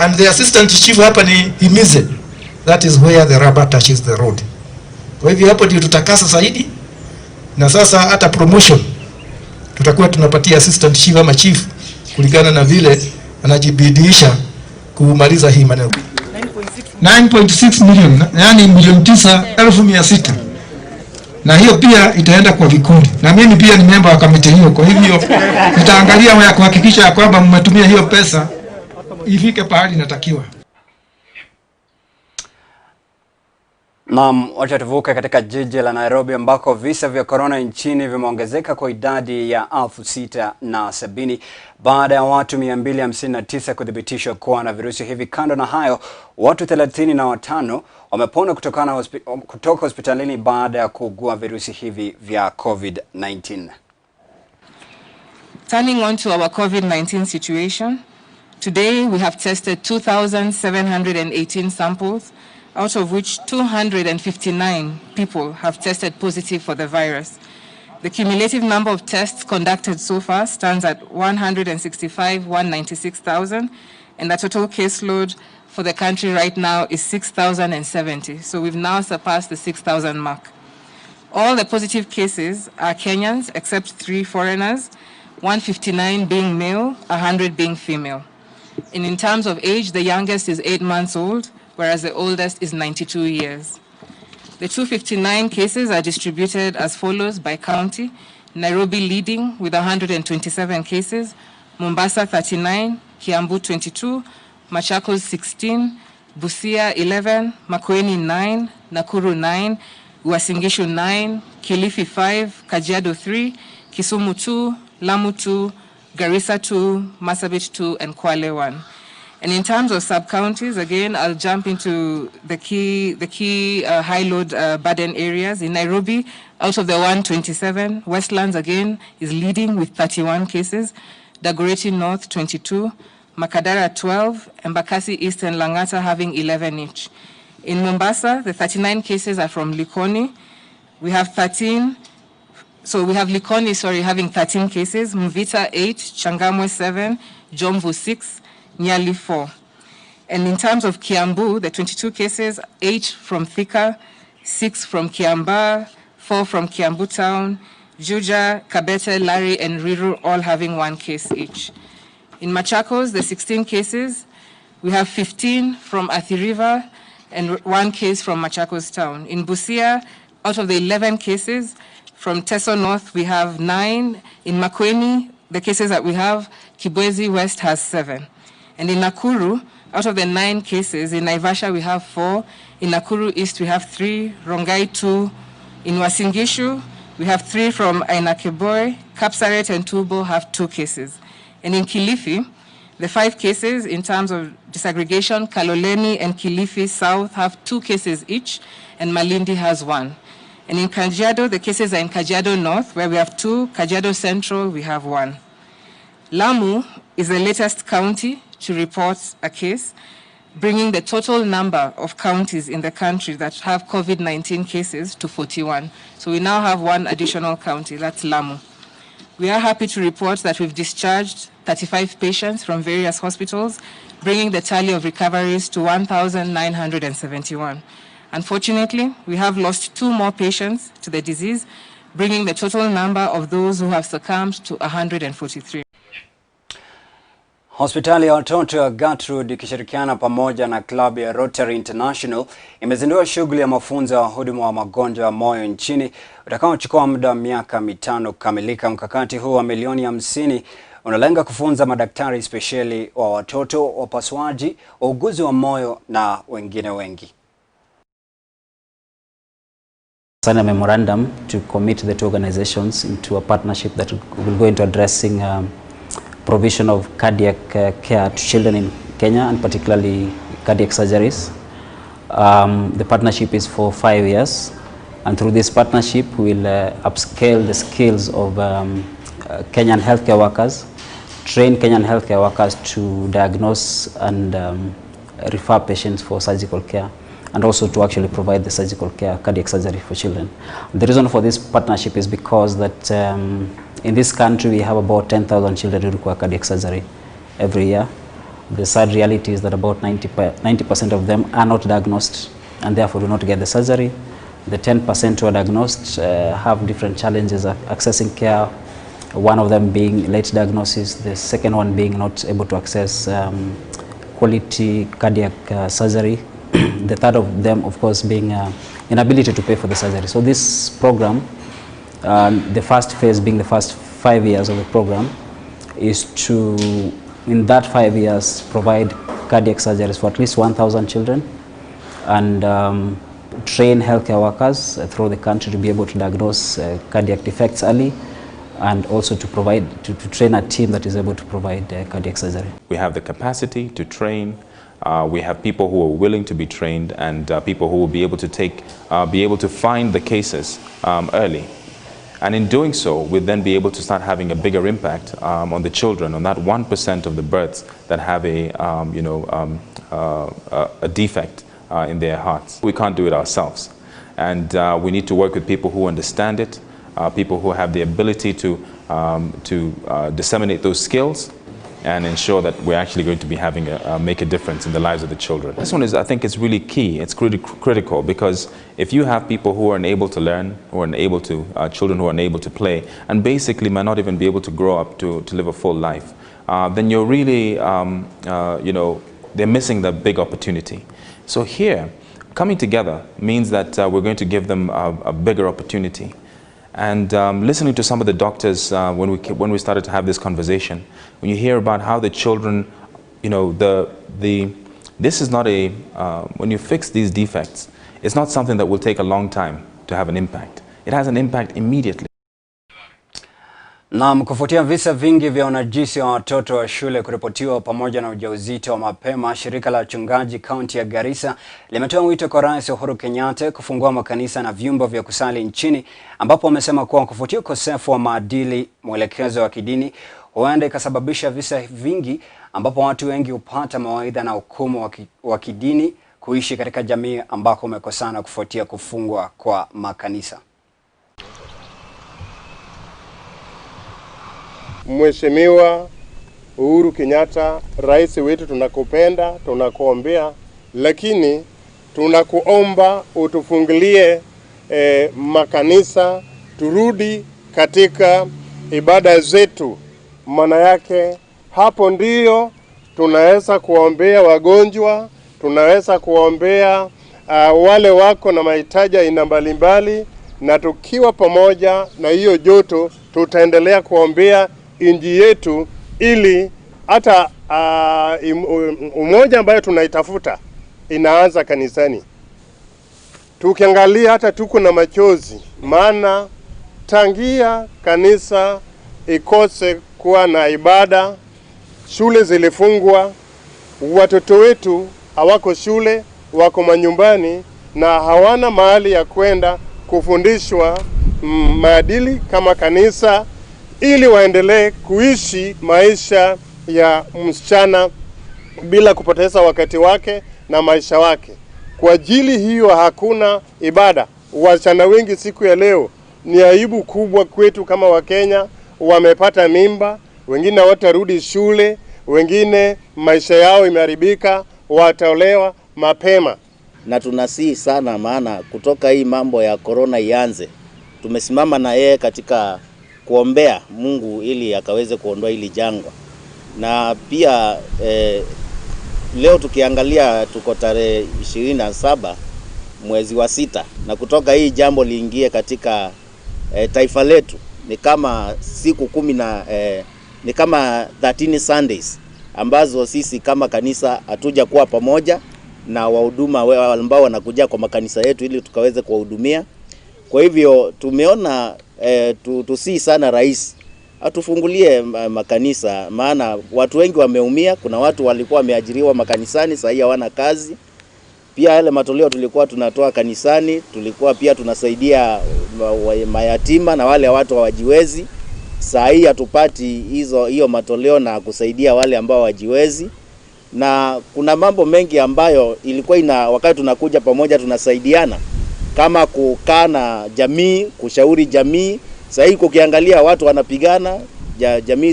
and the assistant chief hapa ni himize. That is where the rubber touches the road. Kwa hivyo hapo ndio tutakasa zaidi, na sasa hata promotion tutakuwa tunapatia assistant chief ama chief kulingana na vile anajibidiisha kumaliza hii maneno. 9.6 million, yani milioni 9,600. Na hiyo pia itaenda kwa vikundi. Na mimi pia ni member wa kamati hiyo. Kwa hivyo nitaangalia ya kuhakikisha kwamba mmetumia hiyo pesa ifike pahali inatakiwa. Naam, wacha tuvuke katika jiji la Nairobi ambako visa vya corona nchini vimeongezeka kwa idadi ya 6,070 baada ya watu 259 kuthibitishwa kuwa na virusi hivi. Kando na hayo, watu 35 wamepona kutoka hospitalini baada ya kuugua virusi hivi vya COVID-19. Turning on to our COVID-19 situation, today we have tested 2,718 samples, out of which 259 people have tested positive for the virus. The cumulative number of tests conducted so far stands at 165,196,000, and the total caseload for the country right now is 6,070. So we've now surpassed the 6,000 mark. All the positive cases are Kenyans, except 3 foreigners, 159 being male, 100 being female. And in terms of age, the youngest is 8 months old, whereas the oldest is 92 years. The 259 cases are distributed as follows by county: Nairobi leading with 127 cases, Mombasa 39, Kiambu 22, Machakos 16, Busia 11, Makueni 9, Nakuru 9, Uasin Gishu 9, Kilifi 5, Kajiado 3, Kisumu 2, Lamu 2, Garissa 2, Marsabit 2, and Kwale 1. And in terms of sub-counties, again, I'll jump into the key high-load burden areas. In Nairobi, out of the 127, Westlands, again, is leading with 31 cases, Dagoretti North, 22, Makadara, 12, and Embakasi East and Langata having 11 each. In Mombasa, the 39 cases are from Likoni. We have Likoni, having 13 cases, Mvita 8, Changamwe 7, Jomvu 6, Nyali 4. And in terms of Kiambu, the 22 cases, 8 from Thika, 6 from Kiambaa, 4 from Kiambu Town, Juja, Kabete, Lari, and Riru all having 1 case each. In Machakos, the 16 cases, we have 15 from Athi River and 1 case from Machakos Town. In Busia, out of the 11 cases, from Teso North, we have 9. In Makueni, the cases that we have, Kibwezi West has 7. And in Nakuru, out of the 9 cases, in Naivasha we have 4, in Nakuru East we have 3, Rongai 2, in Uasin Gishu we have 3 from Ainakeboi, Kapsaret and Tubo have 2 cases. And in Kilifi, the 5 cases in terms of disaggregation, Kaloleni and Kilifi South have 2 cases each, and Malindi has 1. And in Kajiado, the cases are in Kajiado North, where we have 2, Kajiado Central, we have 1. Lamu is the latest county to report a case, bringing the total number of counties in the country that have COVID-19 cases to 41. So we now have 1 additional county, that's Lamu. We are happy to report that we've discharged 35 patients from various hospitals, bringing the tally of recoveries to 1,971. Unfortunately, we have lost 2 more patients to the disease, bringing the total number of those who have succumbed to 143. Hospitali ya watoto ya Gertrude ikishirikiana pamoja na klabu ya Rotary International imezindua shughuli ya mafunzo ya wahudumu wa magonjwa ya moyo nchini utakaochukua muda wa miaka 5 kukamilika. Mkakati huu wa milioni 50 unalenga kufunza madaktari spesheli wa watoto, wapasuaji, wauguzi wa moyo na wengine wengi. Sign a memorandum to commit the two organizations into a partnership that will go into addressing provision of cardiac care to children in Kenya, and particularly cardiac surgeries. The partnership is for 5 years, and through this partnership we'll upscale the skills of Kenyan healthcare workers, train Kenyan healthcare workers to diagnose and refer patients for surgical care, and also to actually provide the surgical care, cardiac surgery for children. The reason for this partnership is because that in this country we have about 10,000 children who require cardiac surgery every year, The sad reality is that about 90% of them are not diagnosed and therefore do not get the surgery. The 10% who are diagnosed have different challenges of accessing care. One of them being late diagnosis, the second one being not able to access quality cardiac surgery. The third of them, of course, being inability to pay for the surgery. So this program, the first phase being the first 5 years of the program, is to, in that 5 years, provide cardiac surgeries for at least 1,000 children and train healthcare workers through the country to be able to diagnose cardiac defects early, and also to provide, to train a team that is able to provide cardiac surgery. We have the capacity to train. We have people who are willing to be trained, and people who will be able to be able to find the cases early. And in doing so, we'll then be able to start having a bigger impact on the children, on that 1% of the births that have a defect in their hearts. We can't do it ourselves, and we need to work with people who understand it, people who have the ability to disseminate those skills and ensure that we're actually going to be having make a difference in the lives of the children. This one is, I think, it's really key. It's critical, because if you have people who are unable to learn, who are unable to, children who are unable to play, and basically might not even be able to grow up to live a full life, then you're really, they're missing the big opportunity. So here, coming together means that we're going to give them a bigger opportunity. And listening to some of the doctors when we started to have this conversation, when you hear about how the children, this is not a, when you fix these defects, it's not something that will take a long time to have an impact. It has an impact immediately. Na kufuatia visa vingi vya unajisi wa watoto wa shule kuripotiwa pamoja na ujauzito wa mapema, shirika la wachungaji kaunti ya Garissa limetoa wito kwa Rais Uhuru Kenyatta kufungua makanisa na vyumba vya kusali nchini, ambapo wamesema kuwa kufuatia ukosefu wa maadili, mwelekezo wa kidini huenda ikasababisha visa vingi, ambapo watu wengi hupata mawaidha na hukumu wa kidini kuishi katika jamii ambako umekosana kufuatia kufungwa kwa makanisa. Mheshimiwa Uhuru Kenyatta, rais wetu, tunakupenda, tunakuombea, lakini tunakuomba utufungulie makanisa, turudi katika ibada zetu. Maana yake hapo ndio tunaweza kuombea wagonjwa, tunaweza kuombea wale wako na mahitaji aina mbalimbali, na tukiwa pamoja na hiyo joto tutaendelea kuombea inji yetu, ili hata umoja ambayo tunaitafuta inaanza kanisani. Tukiangalia hata tuko na machozi, maana tangia kanisa ikose kuwa na ibada, shule zilifungwa, watoto wetu hawako shule, wako manyumbani na hawana mahali ya kwenda kufundishwa maadili kama kanisa, ili waendelee kuishi maisha ya msichana bila kupoteza wakati wake na maisha wake. Kwa ajili hiyo hakuna ibada. Wasichana wengi siku ya leo, ni aibu kubwa kwetu kama Wakenya, wamepata mimba, wengine watarudi shule, wengine maisha yao imeharibika, wataolewa mapema. Na tunasihi sana, maana kutoka hii mambo ya corona ianze, tumesimama na yeye katika kuombea Mungu ili akaweze kuondoa hili jangwa. Na pia leo tukiangalia tuko tarehe 27 mwezi wa 6, na kutoka hii jambo liingie katika taifa letu ni kama siku 10 ni kama 13 Sundays ambazo sisi kama kanisa hatuja kuwa pamoja na wahuduma ambao wanakuja kwa makanisa yetu ili tukaweze kuwahudumia. Kwa hivyo tumeona tusii sana rais atufungulie makanisa, maana watu wengi wameumia. Kuna watu walikuwa wameajiriwa makanisani, sasa hawana kazi. Pia yale matoleo tulikuwa tunatoa kanisani, tulikuwa pia tunasaidia mayatima na wale watu hawajiwezi. Sasa hii hatupati hiyo matoleo na kusaidia wale ambao hawajiwezi. Na kuna mambo mengi ambayo ilikuwa wakati tunakuja pamoja tunasaidiana, kama kukaa na jamii, kushauri jamii. Sasa hii ukiangalia watu wanapigana, jamii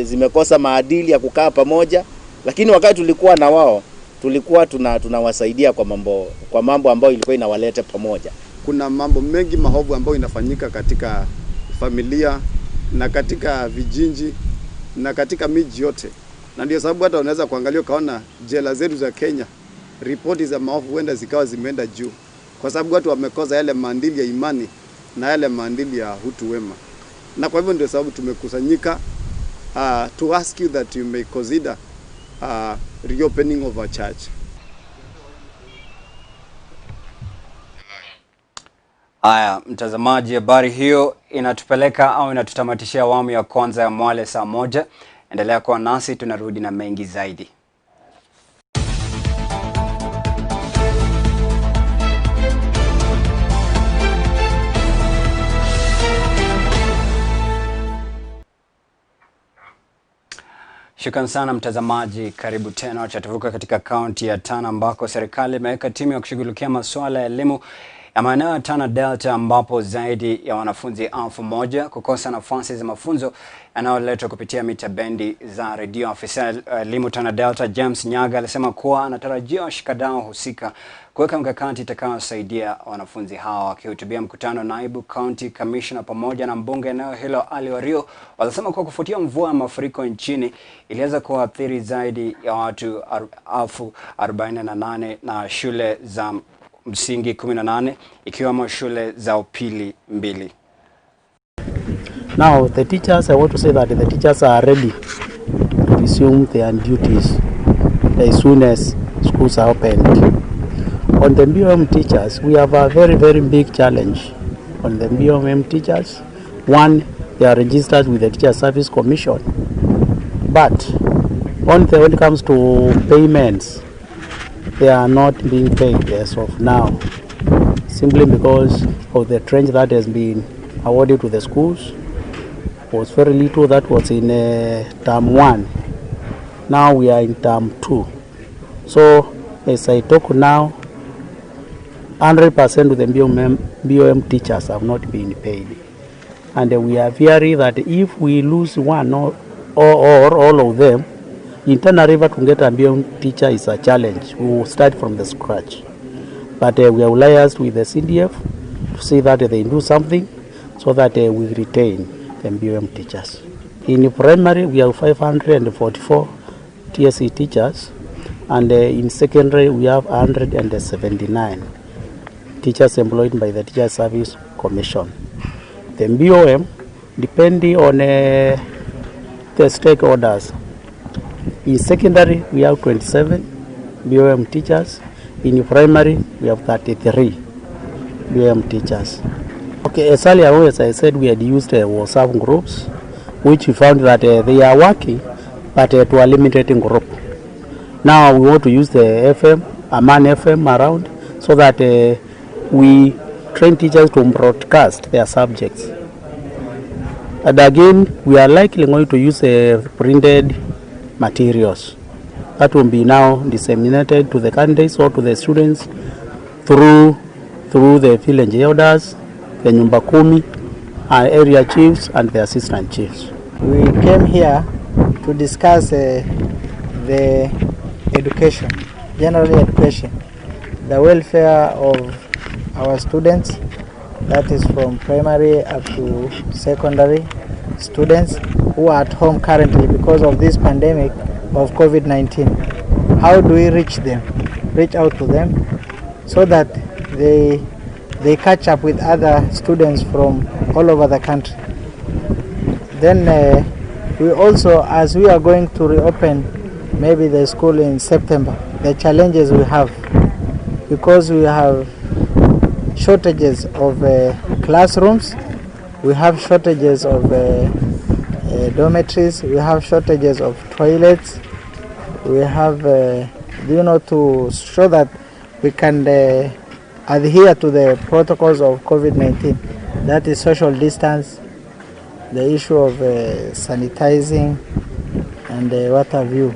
zimekosa maadili ya kukaa pamoja. Lakini wakati tulikuwa na wao, tulikuwa tunawasaidia kwa mambo ambayo ilikuwa inawaleta pamoja. Kuna mambo mengi mahovu ambayo inafanyika katika familia na katika vijiji na katika miji yote. Na ndio sababu hata unaweza kuangalia kaona jela zetu za Kenya, ripoti za maovu huenda zikawa zimeenda juu. Kwa sababu watu wamekosa yale maadili ya imani na yale maadili ya utu wema. Na kwa hivyo ndio sababu tumekusanyika to ask you that you may consider reopening of our church. Haya, mtazamaji, habari hiyo inatupeleka au inatutamatishia awamu ya kwanza ya Mwale saa moja. Endelea kuwa nasi, tunarudi na mengi zaidi. Shukran sana mtazamaji, karibu tena. Acha tuvuke katika kaunti ya Tana ambako serikali imeweka timu ya kushughulikia masuala ya elimu ya maeneo ya Tana Delta, ambapo zaidi ya wanafunzi 1000 kukosa nafasi za mafunzo yanayoletwa kupitia mita bendi za redio. Afisa elimu Tana Delta James Nyaga alisema kuwa anatarajia washikadau husika kuweka mkakati itakayosaidia wanafunzi hao. Akihutubia mkutano, naibu county commissioner pamoja na mbunge eneo hilo Ali Wario walisema kuwa kufuatia mvua ya mafuriko nchini iliweza kuathiri zaidi ya watu 1048 na shule za msingi 18 ikiwemo shule za upili 2. Now the teachers, I want to say that the teachers are ready to resume their duties as soon as schools are opened. On the MWALE teachers, we have a very, very big challenge. On the MWALE teachers, one, they are registered with the Teacher Service Commission, but when it comes to payments, they are not being paid as of now, simply because of the tranche that has been awarded to the schools. Was very little that was in term 1. Now we are in term 2. So as I talk now, 100% of the MWALE teachers have not been paid. And we are fearing that if we lose one or all of them, in Tana River to get a MWALE teacher is a challenge. We will start from the scratch. But we are liaised with the CDF to see that they do something so that we retain the MWALE teachers. In primary, we have 544 TSC teachers, and in secondary, we have 179 teachers employed by the Teacher Service Commission. The MWALE, depending on the stakeholders, in secondary, we have 27 MWALE teachers. In primary, we have 33 MWALE teachers. Okay, as earlier as I said, we had used WhatsApp groups, which we found that they are working, but to a limited group. Now we want to use the FM, a man FM around, so that we train teachers to broadcast their subjects. And again, we are likely going to use printed materials that will be now disseminated to the candidates or to the students through the village elders, the Nyumba Kumi, area chiefs and the assistant chiefs. We came here to discuss the education, general education, the welfare of our students, that is from primary up to secondary students who are at home currently because of this pandemic of COVID-19. How do we reach out to them so that they catch up with other students from all over the country? Then we also, as we are going to reopen maybe the school in September, the challenges we have, because we have shortages of classrooms, we have shortages of dormitories, we have shortages of toilets, we have, to show that we can adhere to the protocols of COVID-19, that is social distance, the issue of sanitizing and what have you.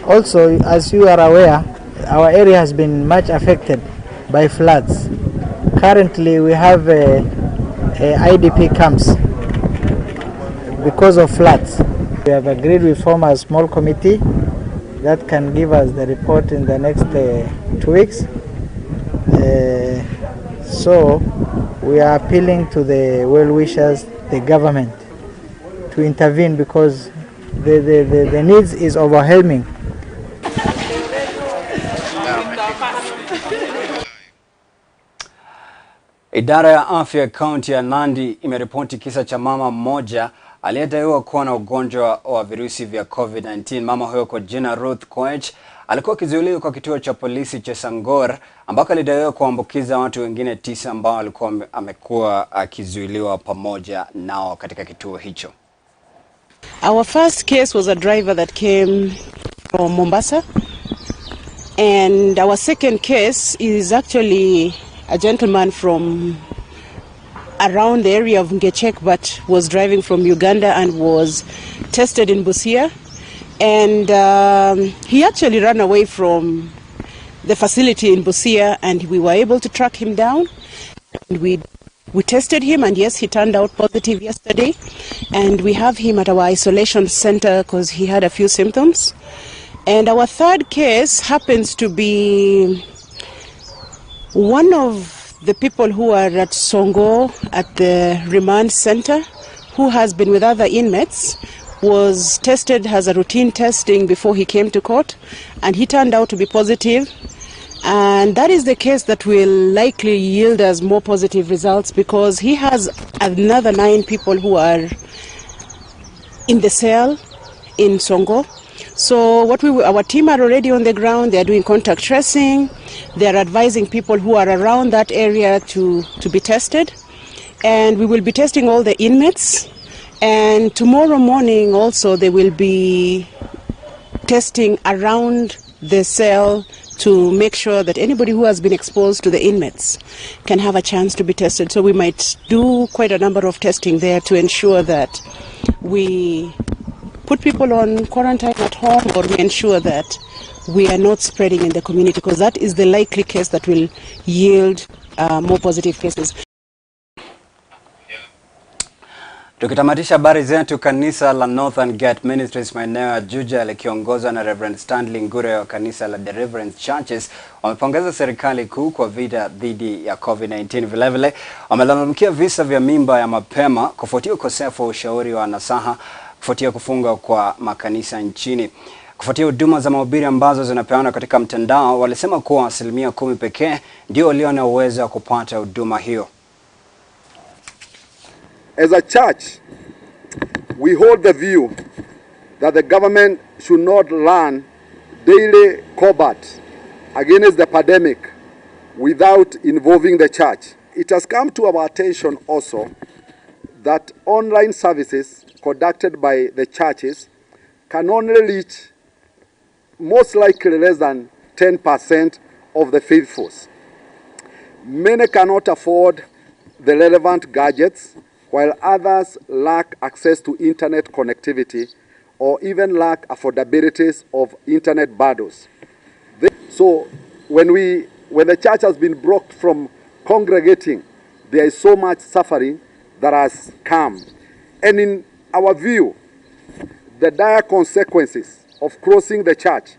Also, as you are aware, our area has been much affected by floods. Currently, we have IDP camps because of floods. We have agreed with form a small committee that can give us the report in the next 2 weeks. So we are appealing to the well-wishers, the government, to intervene because the needs is overwhelming. Idara ya afya kaunti ya Nandi imeripoti kisa cha mama mmoja aliyedaiwa kuwa na ugonjwa wa virusi vya COVID-19. Mama huyo kwa jina Ruth Koech alikuwa kizuiliwa kwa kituo cha polisi cha Sangor ambako alidaiwa kuambukiza watu wengine 9 ambao alikuwa amekuwa akizuiliwa pamoja nao katika kituo hicho. Our first case was a driver that came from Mombasa, and our second case is actually a gentleman from around the area of Ngechek but was driving from Uganda and was tested in Busia, and he actually ran away from the facility in Busia, and we were able to track him down, and we tested him, and yes, he turned out positive yesterday, and we have him at our isolation center because he had a few symptoms. And our third case happens to be one of the people who are at Songo at the remand center, who has been with other inmates, was tested, has a routine testing before he came to court, and he turned out to be positive. And that is the case that will likely yield us more positive results because he has another 9 people who are in the cell in Songo. So our team are already on the ground. They are doing contact tracing. They are advising people who are around that area to be tested. And we will be testing all the inmates. And tomorrow morning also they will be testing around the cell to make sure that anybody who has been exposed to the inmates can have a chance to be tested. So we might do quite a number of testing there to ensure that we put people on quarantine at home, or we ensure that we are not spreading in the community, because that is the likely case that will yield more positive cases. Tukitamatisha habari zetu, kanisa la Northern Gate Ministries maeneo ya Juja likiongozwa na Reverend Stanley Ngure wa kanisa la Deliverance Churches wamepongeza serikali kuu kwa vita dhidi ya COVID-19. Vilevile wamelalamikia visa vya mimba ya mapema kufuatia ukosefu wa ushauri wa nasaha kufuatia kufunga kwa makanisa nchini. Kufuatia huduma za mahubiri ambazo zinapeanwa katika mtandao, walisema kuwa 10% pekee ndio walio na uwezo wa kupata huduma hiyo. As a church, we hold the view that the government should not run daily combat against the pandemic without involving the church. It has come to our attention also that online services conducted by the churches can only reach most likely less than 10% of the faithful. Many cannot afford the relevant gadgets, while others lack access to internet connectivity or even lack affordabilities of internet bundles. So when the church has been blocked from congregating, there is so much suffering that has come. And in our view, the dire consequences of closing the church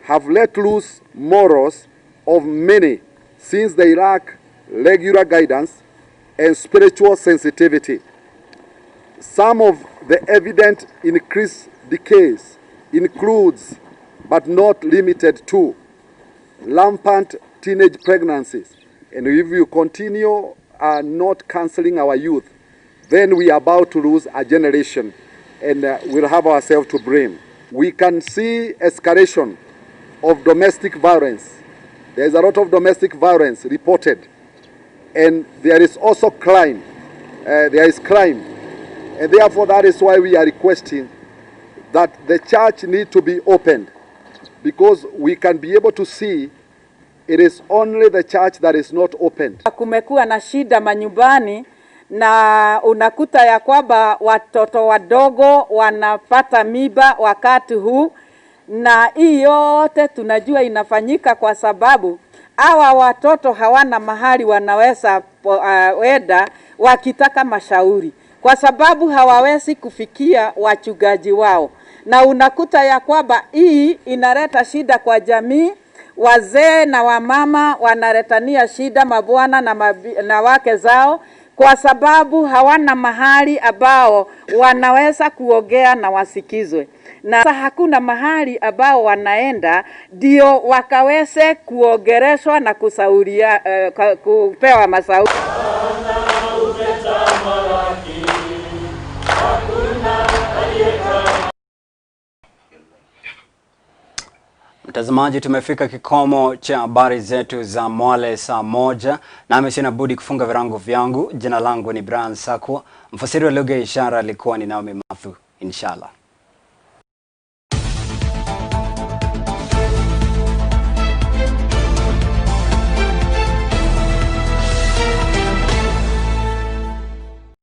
have let loose morals of many, since they lack regular guidance and spiritual sensitivity. Some of the evident increased decays includes, but not limited to, rampant teenage pregnancies. And if you continue not counseling our youth, then we are about to lose a generation, and we'll have ourselves to blame. We can see escalation of domestic violence. There is a lot of domestic violence reported. And there is also crime. There is crime. And therefore that is why we are requesting that the church need to be opened, because we can be able to see it is only the church that is not opened. Kumekuwa na shida manyumbani, na unakuta ya kwamba watoto wadogo wanapata mimba wakati huu, na hii yote tunajua inafanyika kwa sababu hawa watoto hawana mahali wanaweza wenda wakitaka mashauri, kwa sababu hawawezi kufikia wachungaji wao. na unakuta ya kwamba hii inaleta shida kwa jamii. Wazee na wamama wanaletania shida mabwana na wake zao, kwa sababu hawana mahali ambao wanaweza kuongea na wasikizwe. Na sasa hakuna mahali ambao wanaenda ndio wakaweze kuongeleshwa na kusauria, kupewa mashauri. Mtazamaji, tumefika kikomo cha habari zetu za MOJA saa 1, nami sina budi kufunga virango vyangu. Jina langu ni SAKWA. Mfasiri wa lugha ya ishara alikuwa ni Naomi Mathu. Inshallah.